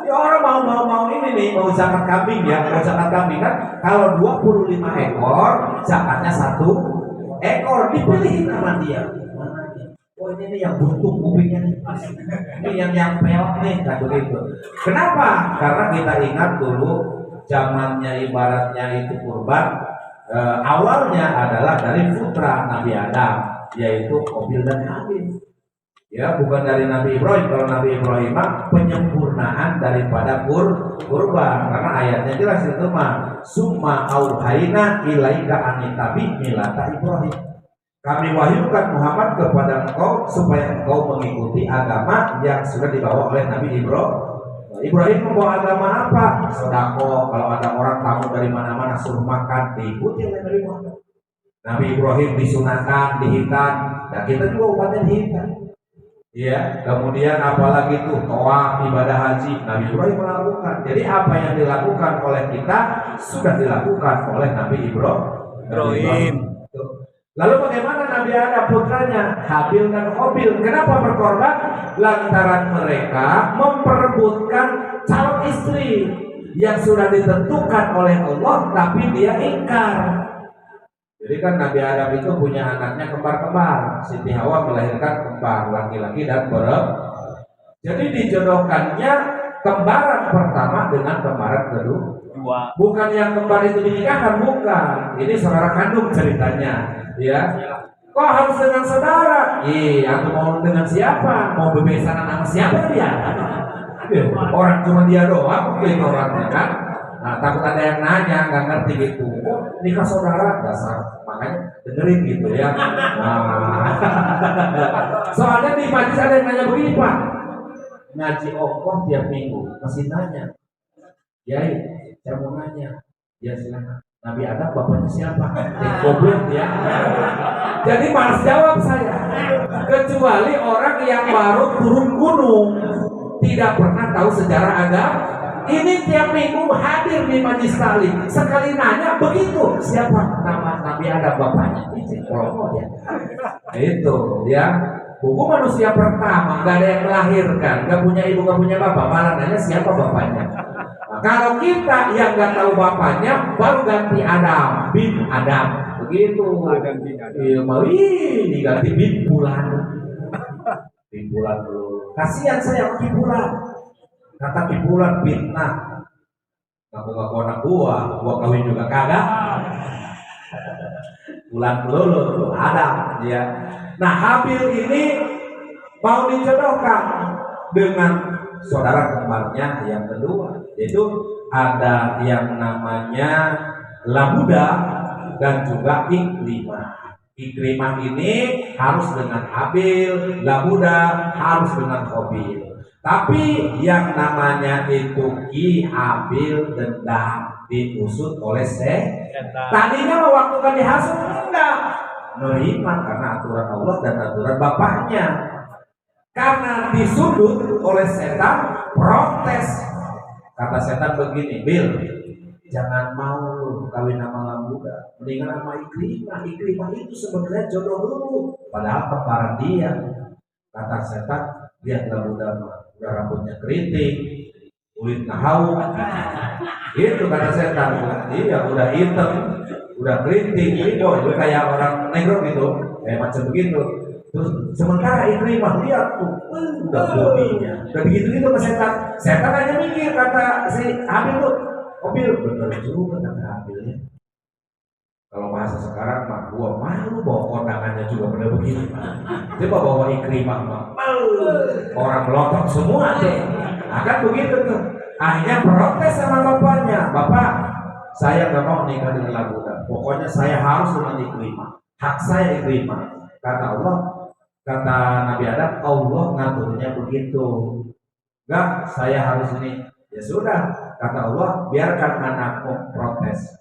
Ya orang mau ini nih, mau zakat kambing ya, mau zakat kambing kan kalau 25 ekor zakatnya 1 ekor, dipilihin sama dia. Oh ini nih yang buntung kupingnya nih, ini yang peot nih, kan begitu. Kenapa? Karena kita ingat dulu zamannya ibaratnya itu kurban, awalnya adalah dari putra Nabi Adam, yaitu Qabil dan Habil. Ya, bukan dari Nabi Ibrahim. Kalau Nabi Ibrahim penyempurnaan daripada kurban, karena ayatnya jelas itu mah summa auhayna ilaika anitabi milata Ibrahim. Kami wahyukan Muhammad kepada engkau supaya engkau mengikuti agama yang sudah dibawa oleh Nabi Ibrahim. Ibrahim membawa agama apa? Sedekah. Kalau ada orang tamu dari mana-mana suruh makan, diikuti oleh Nabi Muhammad. Nabi Ibrahim disunahkan, dihitan, dan kita juga umatnya dihitan. Ya, kemudian apalagi tuh tawaf, ibadah haji, Nabi Ibrahim melakukan. Jadi apa yang dilakukan oleh kita sudah dilakukan oleh Nabi Ibrahim. Lalu bagaimana Nabi Adam putranya Habil dan Qabil? Kenapa berkorban? Lantaran mereka memperebutkan calon istri yang sudah ditentukan oleh Allah, tapi dia ingkar. Jadi kan Nabi Adam itu punya anaknya kembar-kembar. Siti Hawa melahirkan kembar, laki-laki dan perempuan. Jadi dijodohkannya kembaran pertama dengan kembaran kedua. Bukan yang kembar itu dinikahkan, bukan. Ini saudara kandung ceritanya, ya. Kok harus dengan saudara? Iya, aku mau dengan siapa? Mau bebesanan sama siapa dia? Orang cuma dia doang, itu orangnya kan. Nah, takut ada yang nanya, nggak ngerti gitu. Oh, nikah saudara, dasar. Makanya dengerin gitu ya. Nah. Soalnya di majlis ada yang nanya begini, Pak. Ngaji ongkoh tiap minggu, masih nanya. Yai, saya mau nanya. Ya silakan. Nabi Adam bapaknya siapa? Goblok ya. Jadi malas jawab saya. Kecuali orang yang baru turun gunung, tidak pernah tahu sejarah agama. Ini tiap minggu hadir di majlis taklim. Sekali nanya begitu, siapa nama Nabi Adam bapaknya? Itu ya. Buku manusia pertama, nggak ada yang melahirkan, nggak punya ibu, nggak punya bapak, malah nanya siapa bapaknya. Nah, kalau kita yang nggak tahu bapaknya, baru ganti Adam, bin Adam, begitu. Iya, diganti bin bulan, bin bulan dulu. Kasihan saya Kibulan, kata Kibulan fitnah. Ngaku-ngaku anak gua kawin juga kagak. Bulan dulu ada ya. Nah, Habil ini mau dijodohkan dengan saudara kembarnya yang kedua, yaitu ada yang namanya Labuda dan juga Ikrimah. Ikrimah ini harus dengan Habil, Labuda harus dengan Qabil. Tapi yang namanya itu Ki Habil dendam diusut oleh setan. Tadinya mau waktu kan dihasut enggak, nerima karena aturan Allah dan aturan bapaknya. Karena disudut oleh setan, protes. Kata setan begini, Bil, jangan mau lu kawin sama Labuda, mendingan sama Ikrimah. Ikrimah itu sebenarnya jodoh lu, padahal kembaran dia. Kata setan, lihat Labuda udah rambutnya keriting, kulit nahau, itu kata setan. Iya, udah hitam, udah keriting, ini boy, kayak orang negro gitu, kayak macam begitu. Terus sementara Ikrimah lihat tuh, udah bodinya, udah begitu ke setan. Setan hanya mikir, kata si Habil tuh, Habil bener juga kata Habilnya. Kalau bahasa sekarang mah gua malu bawa kondangannya juga bener begini. Coba bawa Ikrimah mah malu, orang melotot semua deh. Nah kan begitu tuh. Akhirnya protes sama bapaknya, bapak, saya nggak mau nikah dengan Labuda. Pokoknya saya harus dengan Ikrimah. Hak saya Ikrimah. Kata Allah, kata Nabi Adam, Allah ngaturnya begitu. Enggak, saya harus ini. Ya sudah, kata Allah, biarkan anakmu protes.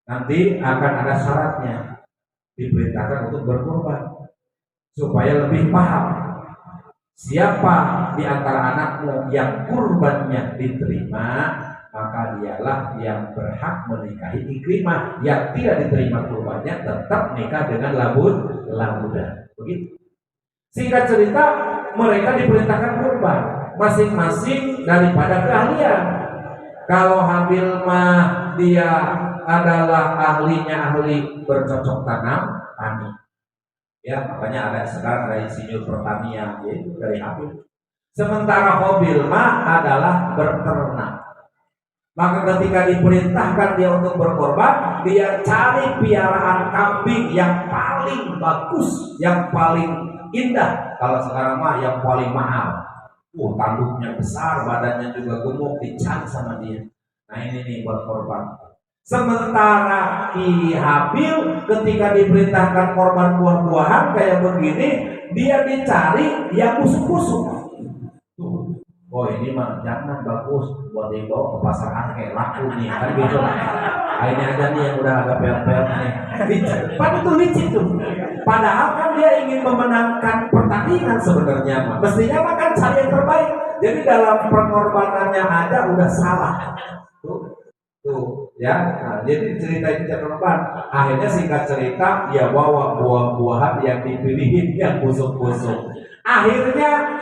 Nanti akan ada syaratnya, diperintahkan untuk berkorban supaya lebih paham siapa di antara anakmu yang kurbannya diterima, maka dialah yang berhak menikahi Ikrimah. Yang tidak diterima kurbannya tetap nikah dengan Labuda. Begitu. Singkat cerita, mereka diperintahkan kurban masing-masing daripada keahlian. Kalau Habil mah dia adalah ahli bercocok tanam, tani. Ya, makanya ada sekarang ada insinyur pertanian, yaitu dari Habil. Sementara Qabil mah adalah berternak. Maka ketika diperintahkan dia untuk berkorban, dia cari piaraan kambing yang paling bagus, yang paling indah. Kalau sekarang mah yang paling mahal. Tanduknya besar, badannya juga gemuk, dicari sama dia. Nah ini nih buat korban. Sementara Ki Habil ketika diperintahkan korban buah-buahan kayak begini, dia dicari yang busuk-busuk. Oh ini mah jangan bagus buat dibawa ke pasaran kayak laku nih kan gitu lah. Ini aja nih yang udah agak peot-peot nih. Kan itu licin tuh. Padahal kan dia ingin memenangkan pertandingan sebenarnya mah. Mestinya mah kan cari yang terbaik. Jadi dalam pengorbanannya aja udah salah. Tuh ya. Nah, jadi cerita ini korban. Akhirnya singkat cerita dia bawa buah-buahan yang dipilihin yang busuk-busuk. Akhirnya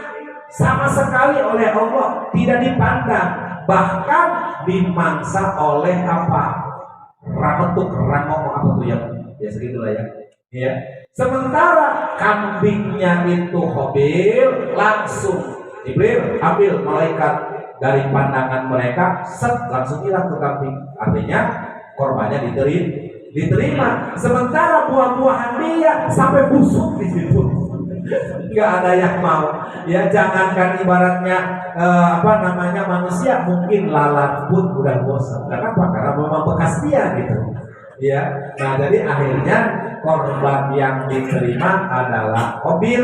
sama sekali oleh Allah tidak dipandang, bahkan dimangsa oleh apa? Rametuk, rangong apa tuh ya? Ya segitulah ya. Ya. Sementara kambingnya itu Qabil langsung Jibril ambil malaikat dari pandangan mereka, set langsung hilang tuh kambing. Artinya korbannya diterima. Sementara buah-buahan dia sampai busuk di situ. Nggak ada yang mau. Ya jangankan ibaratnya manusia, mungkin lalat pun udah bosan. Kenapa? Karena memang bekas dia gitu. Ya. Nah jadi akhirnya korban yang diterima adalah Qabil,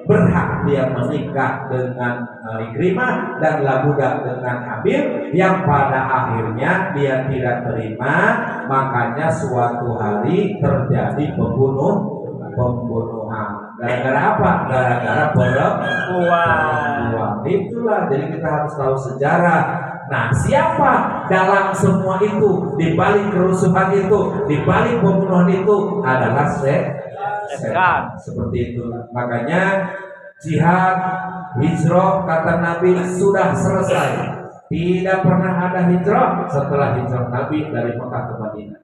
berhak dia menikah dengan Ikrimah, dan Labuda dengan Habil, yang pada akhirnya dia tidak terima. Makanya suatu hari terjadi pembunuhan. Gara-gara apa? Gara-gara perempuan. Itulah, jadi kita harus tahu sejarah. Nah, siapa dalam semua itu, di balik kerusuhan itu, di balik pembunuhan itu adalah setan. Seperti itu. Makanya jihad, hijrah kata Nabi sudah selesai. Tidak pernah ada hijrah setelah hijrah Nabi dari Mekah ke Madinah.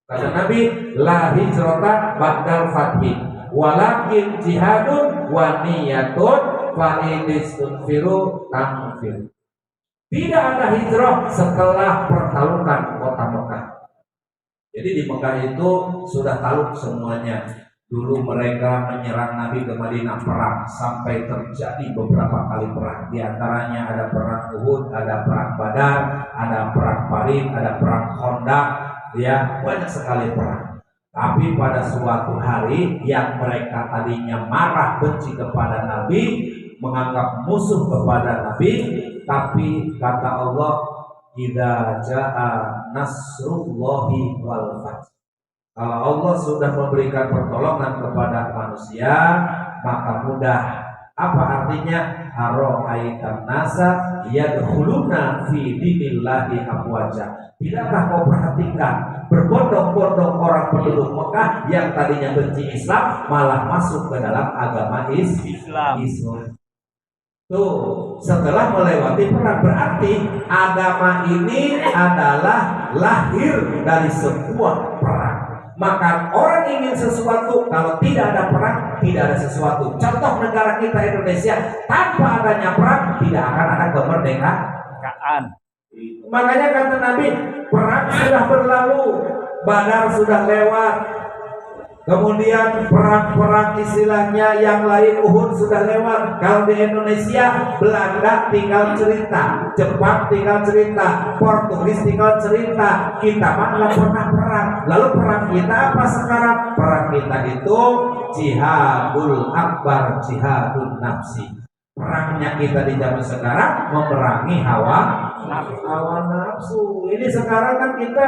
Kata Nabi, la hijrata ba'dal fathi, walakin jihadun wa niyatun fa idistunfiru tamfir. Tidak ada hijrah setelah pertalukan kota Mekah. Jadi di Mekah itu sudah taluk semuanya. Dulu mereka menyerang Nabi ke Madinah, perang sampai terjadi beberapa kali perang. Di antaranya ada perang Uhud, ada perang Badar, ada perang Parit, ada perang Khandaq, ya banyak sekali perang. Tapi pada suatu hari yang mereka tadinya marah benci kepada Nabi, menganggap musuh kepada Nabi, tapi kata Allah, idza jaa nasrullahi wal fath. Kalau Allah sudah memberikan pertolongan kepada manusia, maka mudah. Apa artinya? Ara'aitan nasa yadkhuluna fi dinillahi afwaja. Tidakkah kau perhatikan berbondong-bondong orang penduduk Mekah yang tadinya benci Islam malah masuk ke dalam agama Islam. Tuh, setelah melewati perang, berarti agama ini adalah lahir dari sebuah perang. Maka orang ingin sesuatu, kalau tidak ada perang, tidak ada sesuatu. Contoh negara kita Indonesia, tanpa adanya perang, tidak akan ada kemerdekaan. Makanya kata Nabi, perang sudah berlalu, Badar sudah lewat, kemudian perang-perang istilahnya yang lain, Uhud sudah lewat. Kalau di Indonesia, Belanda tinggal cerita, Jepang tinggal cerita, Portugis tinggal cerita. Kita mah nggak pernah perang. Lalu perang kita apa sekarang? Perang kita itu jihadul akbar, jihadul nafsi. Perangnya kita di zaman sekarang memerangi hawa nafsu. Ini sekarang kan kita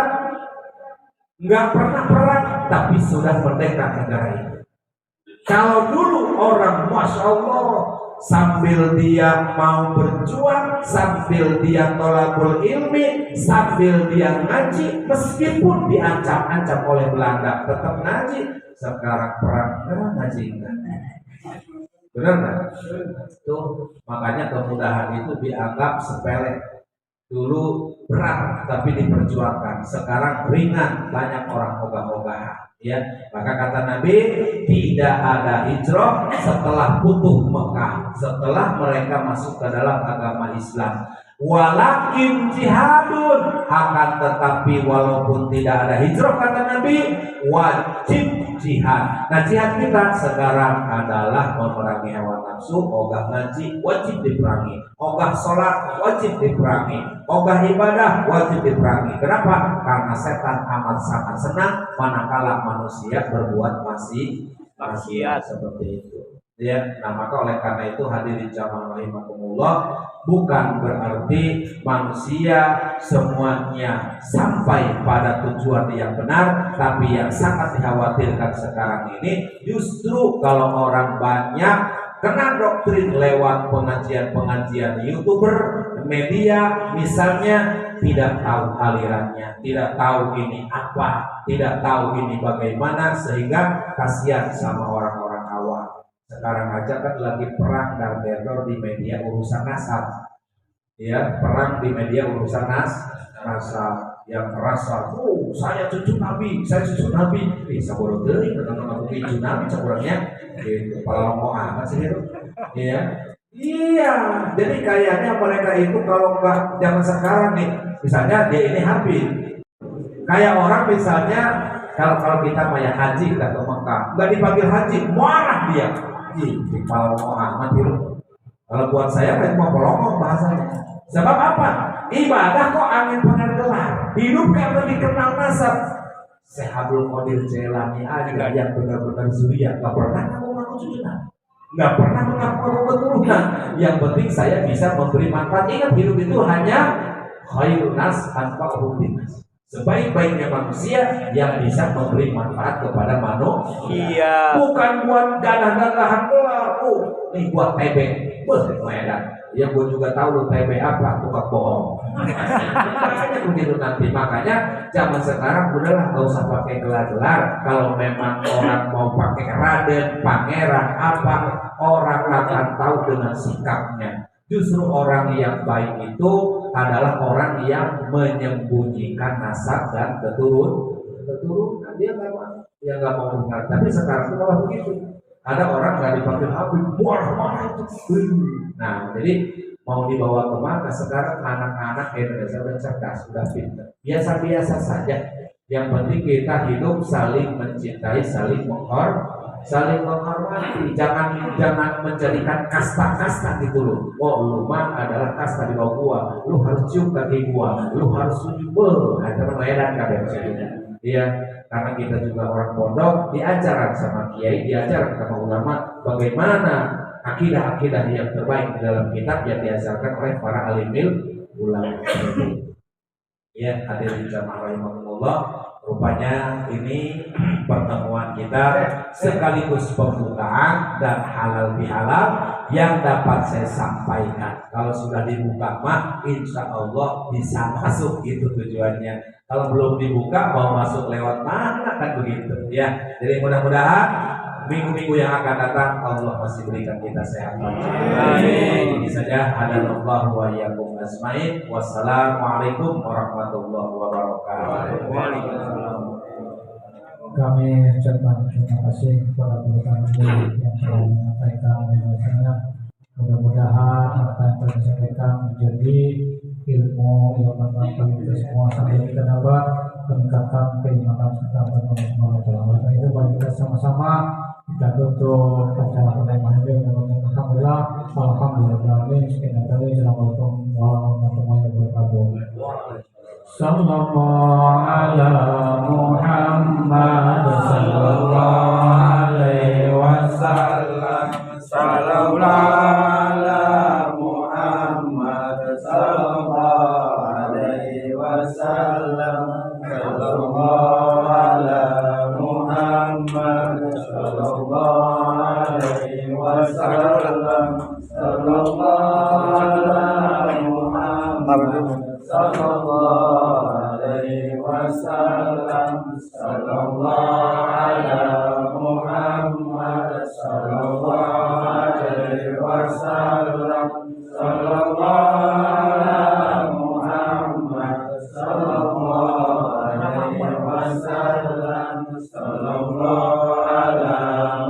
nggak pernah perang, tapi sudah merdeka negara ini. Kalau dulu orang Masya Allah, sambil dia mau berjuang, sambil dia tolabul ilmi, sambil dia ngaji, meskipun diancam-ancam oleh Belanda, tetap ngaji. Sekarang perang, ngaji enggak. Benar nggak? Tuh, makanya kemudahan itu dianggap sepele. Dulu berat tapi diperjuangkan, sekarang ringan, banyak orang ogah-ogahan, ya. Maka kata Nabi, tidak ada hijrah setelah putuh Mekah, setelah mereka masuk ke dalam agama Islam. Walakin jihadun, akan tetapi walaupun tidak ada hijrah kata Nabi, wajib jihad. Nah, jihad kita sekarang adalah memerangi hawa nafsu. Ogah ngaji wajib diperangi, ogah sholat wajib diperangi, ogah ibadah wajib diperangi. Kenapa? Karena setan amat sangat senang manakala manusia berbuat maksiat seperti itu. Ya, nah maka oleh karena itu hadirin jamaah rahimakumullah, bukan berarti manusia semuanya sampai pada tujuan yang benar, tapi yang sangat dikhawatirkan sekarang ini justru kalau orang banyak kena doktrin lewat pengajian-pengajian YouTuber, media misalnya, tidak tahu alirannya, tidak tahu ini apa, tidak tahu ini bagaimana, sehingga kasihan sama orang-orang awam. Sekarang aja kan lagi perang dan teror di media urusan nasab, ya, perang di media urusan nasab yang merasa, oh saya cucu Nabi, saya cucu Nabi, saboro deui tentang aku cucu Nabi cakurannya, gitu, kalau mau amat sih itu, ya, iya, jadi kayaknya mereka itu kalau nggak zaman sekarang nih, misalnya dia ini Habib, kayak orang misalnya kalau kita mau haji ke Mekah, nggak dipanggil haji, marah dia. Kalau mau amat itu, kalau buat saya kayak mau pelongong bahasanya. Sebab apa? Ibadah kok angin pengen gelar, hidup yang lebih kenal nasab. Sehabul Qadir Jailani aja yang benar-benar zuriat, nggak pernah ngaku cucuan, nggak pernah mengaku keturunan. Yang penting saya bisa memberi manfaat. Ingat, hidup itu hanya khairun nas anfa'uhum linnas. Sebaik-baiknya manusia yang bisa memberi manfaat kepada manusia. Bukan buat dadah-dadahan gelar. Nih buat tebek, buat Medan. Ya gue juga tahu lu TB apa, tukang bohong. Makanya begitu nanti. Makanya zaman sekarang udahlah gak usah pakai gelar-gelar. Kalau memang orang mau pakai raden, pangeran, apa, orang akan tahu dengan sikapnya. Justru orang yang baik itu adalah orang yang menyembunyikan nasab dan keturunan. Dia nggak mau dengar. Tapi sekarang itu malah begitu. Ada orang nggak dipanggil Habib, marah itu. Nah, jadi mau dibawa kemana? Sekarang anak-anak Indonesia sudah cerdas, sudah pintar. Biasa-biasa saja. Yang penting kita hidup saling mencintai, saling menghormati. Jangan menjadikan kasta-kasta gitu loh. Oh, lu mah adalah kasta di bawah gua. Lu harus cium kaki gua. Lu harus sujud. Nah, itu medan kabeh maksudnya. Iya, karena kita juga orang pondok, diajarkan sama kiai, diajarkan sama ulama bagaimana akidah-akidah yang terbaik di dalam kitab yang diajarkan oleh para alimil ulama. Ya, hadirin jamaah rahimahumullah, rupanya ini pertemuan kita sekaligus pembukaan dan halal bihalal yang dapat saya sampaikan. Kalau sudah dibuka mah insya Allah bisa masuk, itu tujuannya. Kalau belum dibuka mau masuk lewat mana kan begitu ya. Jadi mudah-mudahan minggu-minggu yang akan datang Allah masih berikan kita sehat. Amin. Ini saja, hadanallahu wa iyyakum asma'in. Wassalamualaikum warahmatullahi wabarakatuh. Kami ucapkan terima kasih kepada guru kami yang telah menyampaikan penjelasannya. Mudah-mudahan apa yang telah disampaikan menjadi ilmu yang bermanfaat bagi kita semua sampai kita dapat meningkatkan keimanan serta bermanfaat bagi itu bagi kita sama-sama. Kita tutup acara pertemuan ini dengan alhamdulillah. Assalamualaikum warahmatullahi wabarakatuh. Sallallahu ala Muhammad sallallahu alaihi wasallam. Sallallahu ala Muhammad sallallahu alaihi wasallam. Sallallahu ala Muhammad sallallahu alaihi wasallam. Sallallahu ala Muhammad sallallahu alaihi wasallam. Sallallahu ala Muhammad sallallahu alaihi wasallam. Sallallahu ala Muhammad sallallahu alaihi wasallam. Sallallahu ala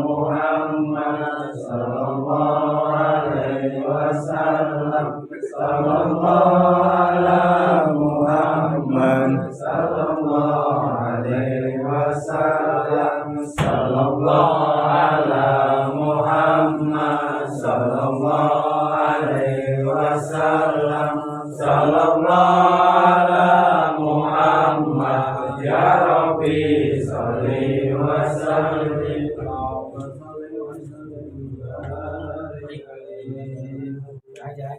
Muhammad sallallahu alaihi wasallam. Sallallahu ala Muhammad sallallahu alaihi wasallam. Sallallahu ala Muhammad sallallahu alaihi wasallam. Sallallahu ala Muhammad ya Rabbi salli wa sallim. Aja